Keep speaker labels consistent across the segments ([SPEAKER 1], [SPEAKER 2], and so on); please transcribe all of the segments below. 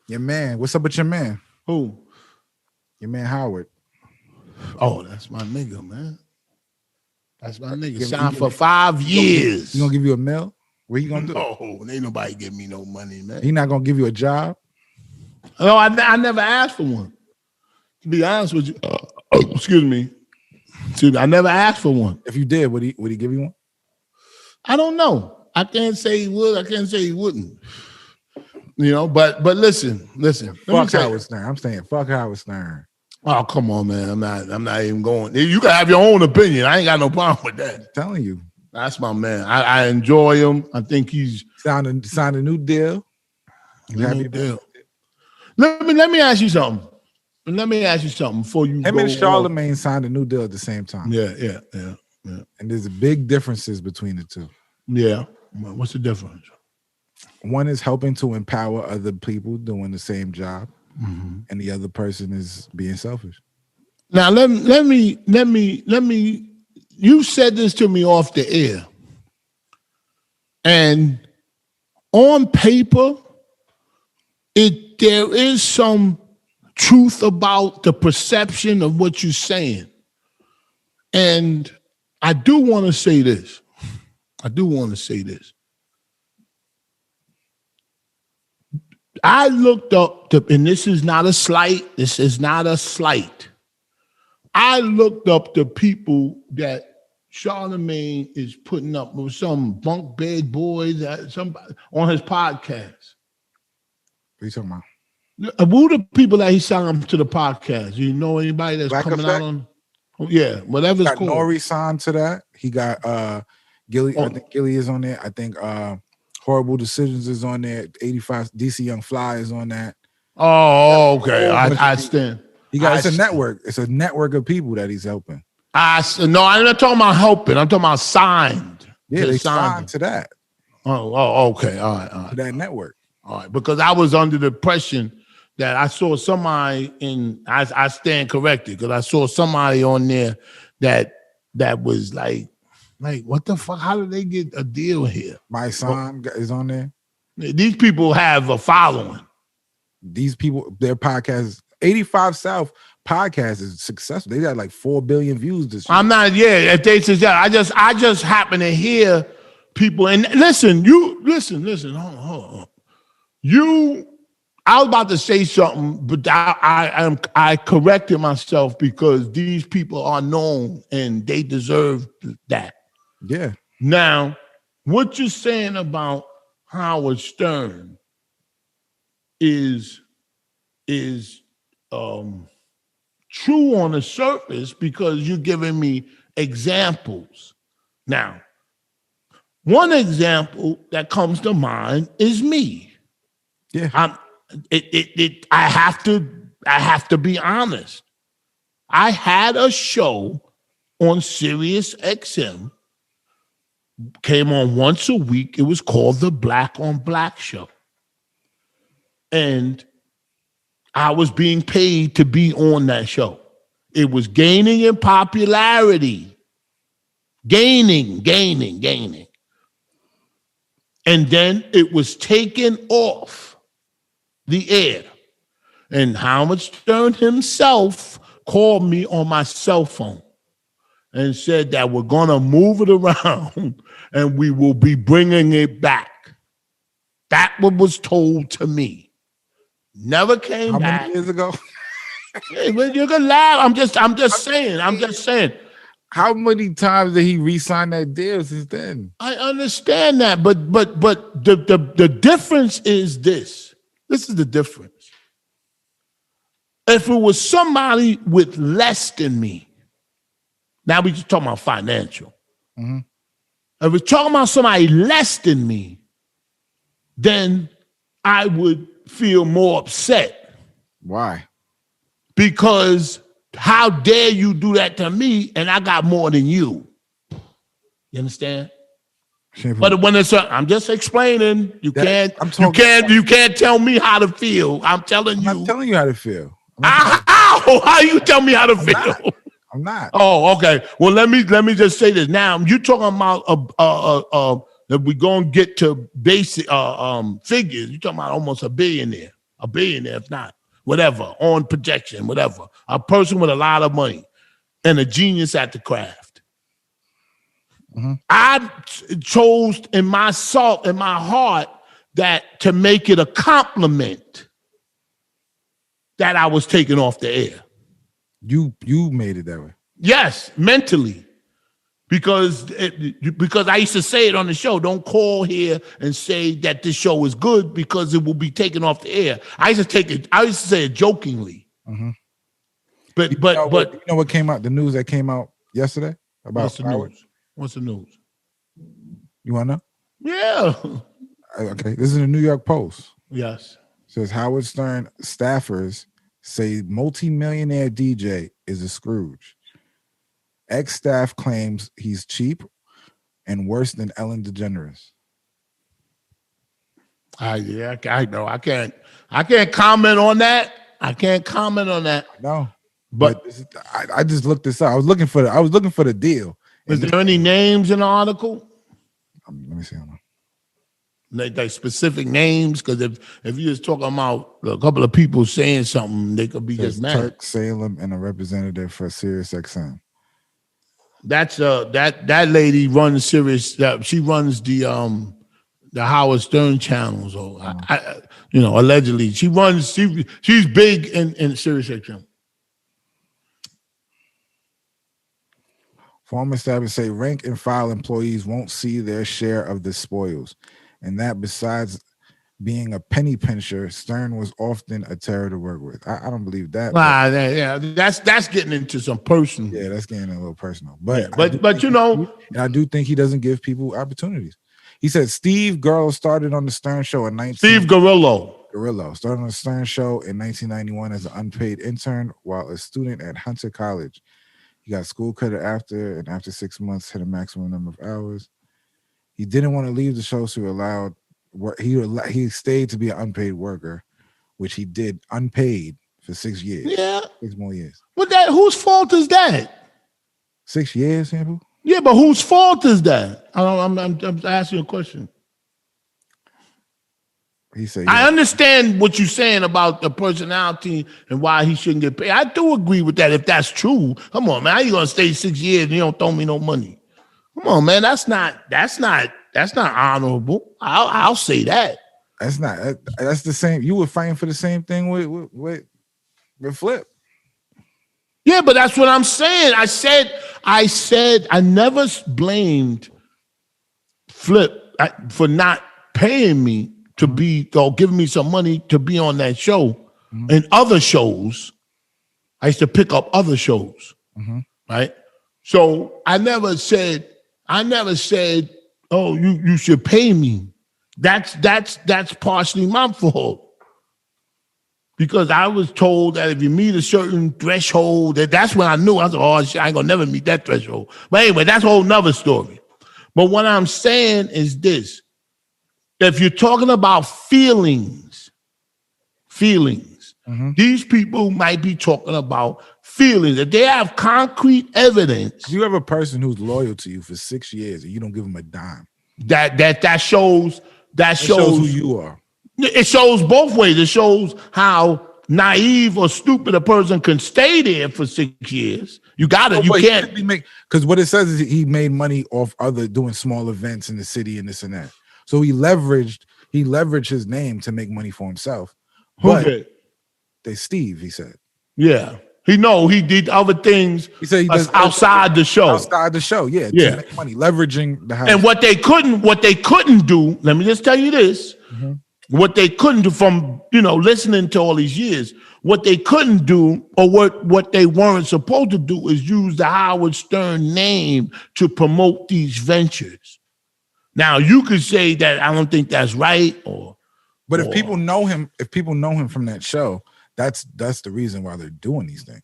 [SPEAKER 1] Your man. What's up with your man?
[SPEAKER 2] Who?
[SPEAKER 1] Your man Howard.
[SPEAKER 2] Oh, that's my nigga, man. That's my nigga.
[SPEAKER 1] Give-
[SPEAKER 2] Signed
[SPEAKER 1] he
[SPEAKER 2] for
[SPEAKER 1] give-
[SPEAKER 2] 5 years.
[SPEAKER 1] He gonna give you a mill? What he gonna do?
[SPEAKER 2] No, ain't nobody give me no money, man.
[SPEAKER 1] He not gonna give you a job?
[SPEAKER 2] No, I never asked for one. To be honest with you, excuse me. I never asked for one.
[SPEAKER 1] If you did, would he give you one?
[SPEAKER 2] I don't know. I can't say he would. I can't say he wouldn't. You know, but listen.
[SPEAKER 1] Fuck Howard Stern. I'm saying fuck Howard Stern.
[SPEAKER 2] Oh, come on, man. I'm not even going. You can have your own opinion. I ain't got no problem with that.
[SPEAKER 1] I'm telling you.
[SPEAKER 2] That's my man. I enjoy him. I think he's
[SPEAKER 1] signed a new deal.
[SPEAKER 2] New deal. Let me ask you something. Before you
[SPEAKER 1] Him
[SPEAKER 2] go
[SPEAKER 1] and Charlamagne signed a new deal at the same time.
[SPEAKER 2] Yeah.
[SPEAKER 1] And there's big differences between the two.
[SPEAKER 2] Yeah. What's the difference?
[SPEAKER 1] One is helping to empower other people doing the same job, and the other person is being selfish.
[SPEAKER 2] Now let me. You said this to me off the air, and on paper, there is some truth about the perception of what you're saying, and I do want to say this. I looked up, and this is not a slight. I looked up the people that Charlemagne is putting up with, some bunk bed boys on his podcast.
[SPEAKER 1] What are you talking about?
[SPEAKER 2] Who the people that he signed to the podcast? Do you know anybody that's
[SPEAKER 1] Black
[SPEAKER 2] coming
[SPEAKER 1] Effect?
[SPEAKER 2] out on? Yeah, whatever it's
[SPEAKER 1] Got
[SPEAKER 2] called.
[SPEAKER 1] Nori signed to that. He got Gilly. I think Gilly is on there. I think Horrible Decisions is on there. 85 DC Young Fly is on that.
[SPEAKER 2] Oh, okay. I stand.
[SPEAKER 1] It's a network. It's a network of people that he's helping.
[SPEAKER 2] No, I'm not talking about helping. I'm talking about signed.
[SPEAKER 1] Yeah, they signed to that.
[SPEAKER 2] Oh, okay. All right.
[SPEAKER 1] To that network.
[SPEAKER 2] All right. Because I was under the impression that I saw somebody I stand corrected, because I saw somebody on there that was like, what the fuck? How did they get a deal here?
[SPEAKER 1] My son is on there.
[SPEAKER 2] These people have a following.
[SPEAKER 1] These people, their podcast, 85 South podcast is successful. They got like 4 billion views this year.
[SPEAKER 2] I'm not, if they suggest, I just happen to hear people, and listen, hold on. I was about to say something, but I corrected myself, because these people are known and they deserve that.
[SPEAKER 1] Yeah.
[SPEAKER 2] Now, what you're saying about Howard Stern is true on the surface, because you're giving me examples. Now, one example that comes to mind is me.
[SPEAKER 1] Yeah.
[SPEAKER 2] I have to be honest. I had a show on Sirius XM, came on once a week. It was called the Black on Black Show. And I was being paid to be on that show. It was gaining in popularity. Gaining. And then it was taken off the air. And Howard Stern himself called me on my cell phone and said that we're going to move it around and we will be bringing it back. That was told to me. Never came back.
[SPEAKER 1] How many years ago?
[SPEAKER 2] Hey, you can laugh. I'm just saying.
[SPEAKER 1] How many times did he re-sign that deal since then?
[SPEAKER 2] I understand that, but the difference is this. This is the difference. If it was somebody with less than me, now we just talking about financial.
[SPEAKER 1] Mm-hmm.
[SPEAKER 2] If we're talking about somebody less than me, then I would feel more upset.
[SPEAKER 1] Why?
[SPEAKER 2] Because how dare you do that to me, and I got more than you? You understand?
[SPEAKER 1] Shampoo.
[SPEAKER 2] But when it's I'm just explaining. You can't tell me how to feel. I'm telling you.
[SPEAKER 1] I'm not telling you how to feel.
[SPEAKER 2] How you tell me how to feel?
[SPEAKER 1] I'm not.
[SPEAKER 2] Oh, okay. Well, let me just say this. Now, you talking about if we gonna get to basic figures, you're talking about almost $1 billion there. a billionaire, if not, whatever, on projection, whatever. A person with a lot of money and a genius at the craft. I chose in my heart that to make it a compliment that I was taken off the air.
[SPEAKER 1] You made it that way.
[SPEAKER 2] Yes, mentally. Because I used to say it on the show, don't call here and say that this show is good because it will be taken off the air. I used to say it jokingly. But
[SPEAKER 1] you know what came out? The news that came out yesterday about
[SPEAKER 2] what's the news? What's the news?
[SPEAKER 1] You want to know?
[SPEAKER 2] Yeah.
[SPEAKER 1] Okay, this is the New York Post.
[SPEAKER 2] Yes.
[SPEAKER 1] It says Howard Stern staffers say multi-millionaire DJ is a Scrooge. Ex-staff claims he's cheap and worse than Ellen DeGeneres.
[SPEAKER 2] I know. I can't comment on that.
[SPEAKER 1] No, but I just looked this up. I was looking for the deal.
[SPEAKER 2] Is there any names in the article?
[SPEAKER 1] Let me see.
[SPEAKER 2] Like specific names, because if you're just talking about a couple of people saying something, they could be just mad.
[SPEAKER 1] Turk Salem and a representative for SiriusXM.
[SPEAKER 2] That's that lady runs Sirius. She runs the Howard Stern channels, or allegedly she runs. She's big in SiriusXM.
[SPEAKER 1] Former staffers say rank and file employees won't see their share of the spoils, and that besides being a penny pincher, Stern was often a terror to work with. I don't believe that.
[SPEAKER 2] That's getting into some personal.
[SPEAKER 1] Yeah, that's getting a little personal. But
[SPEAKER 2] I
[SPEAKER 1] do think he doesn't give people opportunities. He said Steve Gurlo started on the Stern Show in
[SPEAKER 2] Steve Gurlo
[SPEAKER 1] started on the Stern Show in 1991 as an unpaid intern while a student at Hunter College. He got school credit after 6 months hit a maximum number of hours. He didn't want to leave the show, so he stayed to be an unpaid worker, which he did unpaid for 6 years.
[SPEAKER 2] Yeah,
[SPEAKER 1] 6 more years.
[SPEAKER 2] But whose fault is that?
[SPEAKER 1] 6 years, Shampoo?
[SPEAKER 2] Yeah, but whose fault is that? I'm asking a question.
[SPEAKER 1] He said,
[SPEAKER 2] I understand what you're saying about the personality and why he shouldn't get paid. I do agree with that if that's true. Come on, man. How you gonna stay 6 years and you don't throw me no money? Come on, man. That's not honorable. I'll say that.
[SPEAKER 1] That's the same. You were fighting for the same thing with Flip.
[SPEAKER 2] Yeah, but that's what I'm saying. I said I never blamed Flip for not paying me to be or giving me some money to be on that show. And other shows, I used to pick up other shows, right? So I never said, oh, you should pay me. That's partially my fault. Because I was told that if you meet a certain threshold, that's when I knew. I was like, oh, shit, I ain't gonna never meet that threshold. But anyway, that's a whole nother story. But what I'm saying is this. If you're talking about feelings, these people might be talking about feelings. If they have concrete evidence.
[SPEAKER 1] You have a person who's loyal to you for 6 years and you don't give them a dime.
[SPEAKER 2] That shows
[SPEAKER 1] who you are.
[SPEAKER 2] It shows both ways. It shows how naive or stupid a person can stay there for 6 years. You can't.
[SPEAKER 1] Because what it says is he made money off doing small events in the city and this and that. So he leveraged his name to make money for himself. But Steve, he said.
[SPEAKER 2] Yeah. He did other things.
[SPEAKER 1] He said he does
[SPEAKER 2] outside the show.
[SPEAKER 1] Outside the show, yeah. To make money, leveraging the house.
[SPEAKER 2] And what they couldn't do, let me just tell you this. What they couldn't do from, listening to all these years, what they couldn't do or what they weren't supposed to do is use the Howard Stern name to promote these ventures. Now you could say that I don't think that's right,
[SPEAKER 1] but if people know him from that show, that's the reason why they're doing these things.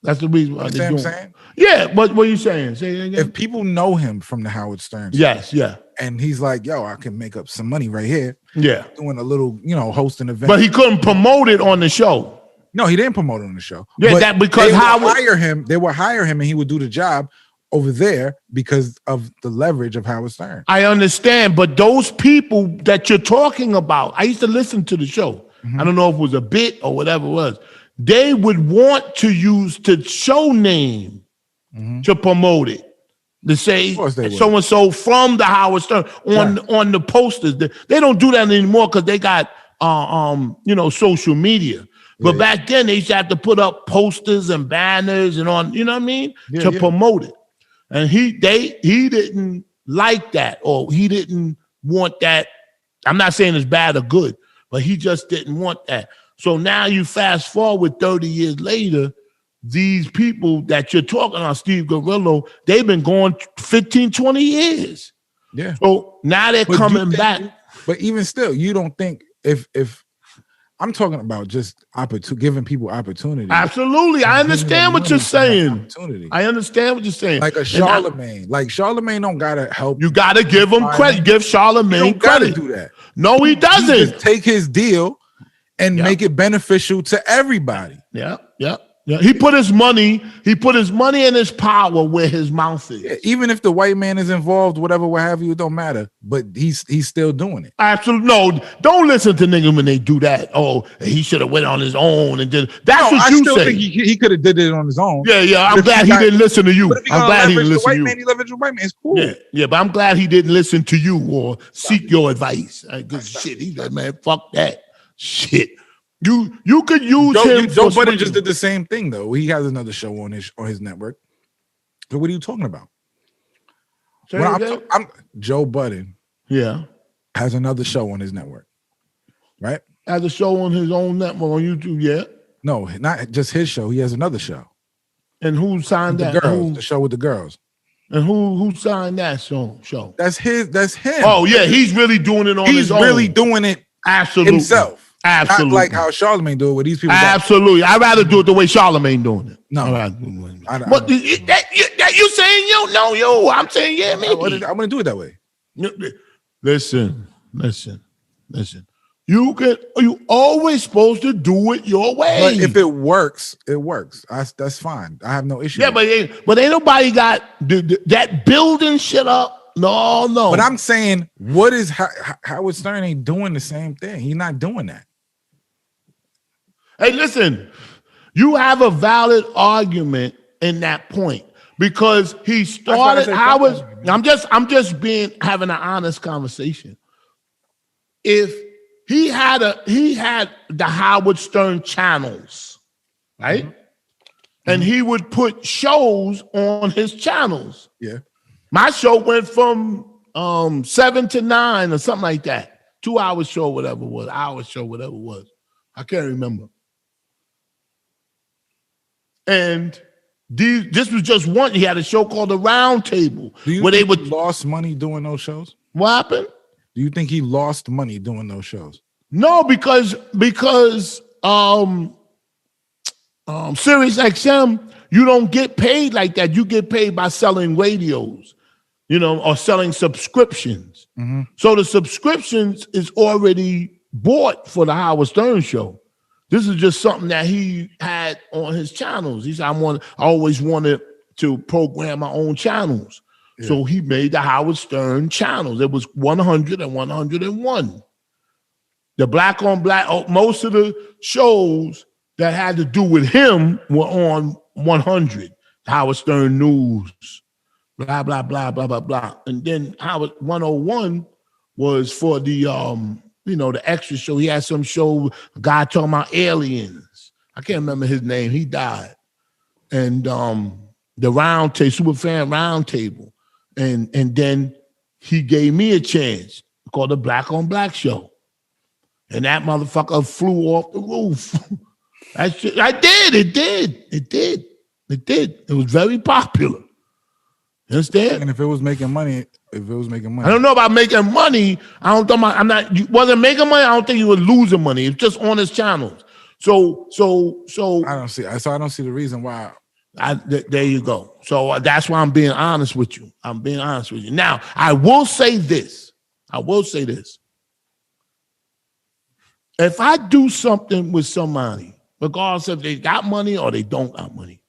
[SPEAKER 2] That's the reason why they're doing.
[SPEAKER 1] What I'm saying?
[SPEAKER 2] Yeah, but what are you saying? Say it again.
[SPEAKER 1] If people know him from the Howard Stern show,
[SPEAKER 2] yes, yeah,
[SPEAKER 1] and he's like, yo, I can make up some money right here.
[SPEAKER 2] Yeah,
[SPEAKER 1] doing a little, hosting event.
[SPEAKER 2] But he couldn't promote it on the show.
[SPEAKER 1] No, he didn't promote it on the show.
[SPEAKER 2] Yeah, that because
[SPEAKER 1] they would hire him and he would do the job over there because of the leverage of Howard Stern.
[SPEAKER 2] I understand, but those people that you're talking about, I used to listen to the show. I don't know if it was a bit or whatever it was. They would want to use the show name to promote it. To say so and so from the Howard Stern on the posters. They don't do that anymore because they got social media. But back then they used to have to put up posters and banners and on, you know what I mean, to promote it. And he didn't like that, or he didn't want that. I'm not saying it's bad or good, but he just didn't want that. So now you fast forward 30 years later, these people that you're talking about, Steve Gorillo, they've been going 15, 20 years.
[SPEAKER 1] Yeah.
[SPEAKER 2] So now they're coming back.
[SPEAKER 1] But even still, you don't think if I'm talking about just giving people opportunity.
[SPEAKER 2] Absolutely. I understand what you're saying. I understand what you're saying.
[SPEAKER 1] Like a Charlamagne. Like Charlamagne don't gotta help.
[SPEAKER 2] You gotta give him credit. Give Charlamagne credit.
[SPEAKER 1] Do that.
[SPEAKER 2] No, he doesn't.
[SPEAKER 1] He just take his deal and make it beneficial to everybody.
[SPEAKER 2] Yeah. He put his money and his power where his mouth is.
[SPEAKER 1] Yeah, even if the white man is involved, whatever, what have you, it don't matter. But he's still doing it.
[SPEAKER 2] Absolutely. No, don't listen to niggas when they do that. Oh, he should have went on his own and did. That's what you say. I still think
[SPEAKER 1] he could have did it on his own.
[SPEAKER 2] Yeah. I'm glad he didn't listen to you. I'm glad he didn't listen to you.
[SPEAKER 1] He leveraged the white man. It's cool.
[SPEAKER 2] Yeah, but I'm glad he didn't listen to you or seek your advice. Good shit. He's like, man, fuck that shit. You could use him.
[SPEAKER 1] Joe Budden just did the same thing though. He has another show on his network. So what are you talking about? Joe Budden.
[SPEAKER 2] Yeah,
[SPEAKER 1] has another show on his network, right?
[SPEAKER 2] Has a show on his own network on YouTube. Yeah.
[SPEAKER 1] No, not just his show. He has another show.
[SPEAKER 2] And who signed that?
[SPEAKER 1] The show with the girls.
[SPEAKER 2] And who signed that show?
[SPEAKER 1] That's him.
[SPEAKER 2] Oh yeah, he's really doing it on his own.
[SPEAKER 1] He's really doing it himself.
[SPEAKER 2] Absolutely.
[SPEAKER 1] Not like how Charlemagne do it with these people.
[SPEAKER 2] Absolutely. I'd rather do it the way Charlemagne doing it.
[SPEAKER 1] No.
[SPEAKER 2] But you saying you? No, you. I'm saying yeah, me.
[SPEAKER 1] I'm going to do it that way.
[SPEAKER 2] Listen. You always supposed to do it your way.
[SPEAKER 1] But if it works, it works. That's fine. I have no issue.
[SPEAKER 2] Yeah, but ain't nobody got that building shit up. No.
[SPEAKER 1] But I'm saying, what is Howard Stern ain't doing the same thing. He's not doing that.
[SPEAKER 2] Hey, listen, you have a valid argument in that point because he started Howard. I'm just having an honest conversation. If he had the Howard Stern channels, right? And he would put shows on his channels.
[SPEAKER 1] Yeah.
[SPEAKER 2] My show went from 7 to 9 or something like that. 2 hour show, whatever it was. Hour show, whatever it was. I can't remember. And this was just one. He had a show called The Round Table.
[SPEAKER 1] Do you think he lost money doing those shows?
[SPEAKER 2] What happened?
[SPEAKER 1] Do you think he lost money doing those shows?
[SPEAKER 2] No, because Sirius XM, you don't get paid like that. You get paid by selling radios, or selling subscriptions.
[SPEAKER 1] Mm-hmm.
[SPEAKER 2] So the subscriptions is already bought for the Howard Stern show. This is just something that he had on his channels. He said, I always wanted to program my own channels. Yeah. So he made the Howard Stern channels. It was 100 and 101. The black on black, most of the shows that had to do with him were on 100. Howard Stern News, blah, blah, blah, blah, blah, blah. And then Howard 101 was for the the extra show. He had some show, a guy talking about aliens. I can't remember his name. He died. And the round table, super fan round table. And then he gave me a chance called the Black on Black Show. And that motherfucker flew off the roof. It did. It was very popular. You understand?
[SPEAKER 1] And if it was making money, I
[SPEAKER 2] don't know about making money. You wasn't making money. I don't think you were losing money. It's just on his channels. So
[SPEAKER 1] I don't see the reason why.
[SPEAKER 2] There you go. So that's why I'm being honest with you. Now, I will say this. If I do something with somebody, regardless if they got money or they don't got money,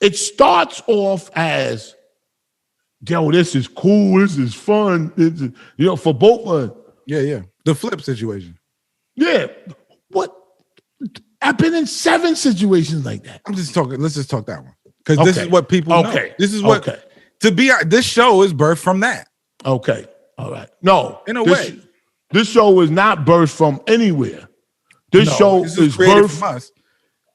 [SPEAKER 2] it starts off as, yo, this is cool, this is fun, this is, for both of us.
[SPEAKER 1] Yeah. The flip situation.
[SPEAKER 2] Yeah. What? I've been in 7 situations like that.
[SPEAKER 1] I'm just talking. Let's just talk that one because this is what people know. This is what this show is birthed from that.
[SPEAKER 2] Okay. All right. No.
[SPEAKER 1] In a way.
[SPEAKER 2] This show is not birthed from anywhere. This show is
[SPEAKER 1] birthed
[SPEAKER 2] from
[SPEAKER 1] us.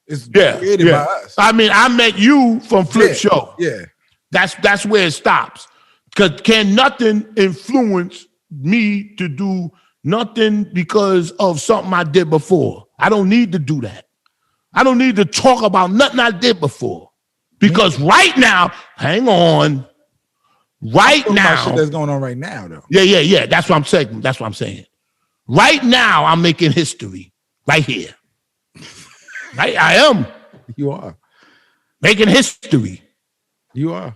[SPEAKER 1] It's created by us.
[SPEAKER 2] I mean, I met you from Flip Show.
[SPEAKER 1] Yeah.
[SPEAKER 2] That's where it stops. Because can nothing influence me to do nothing because of something I did before? I don't need to do that. I don't need to talk about nothing I did before. Because right now, hang on. Right now,
[SPEAKER 1] shit that's going on right now, though.
[SPEAKER 2] Yeah. That's what I'm saying. Right now, I'm making history. Right here. I am.
[SPEAKER 1] You are
[SPEAKER 2] making history.
[SPEAKER 1] You are.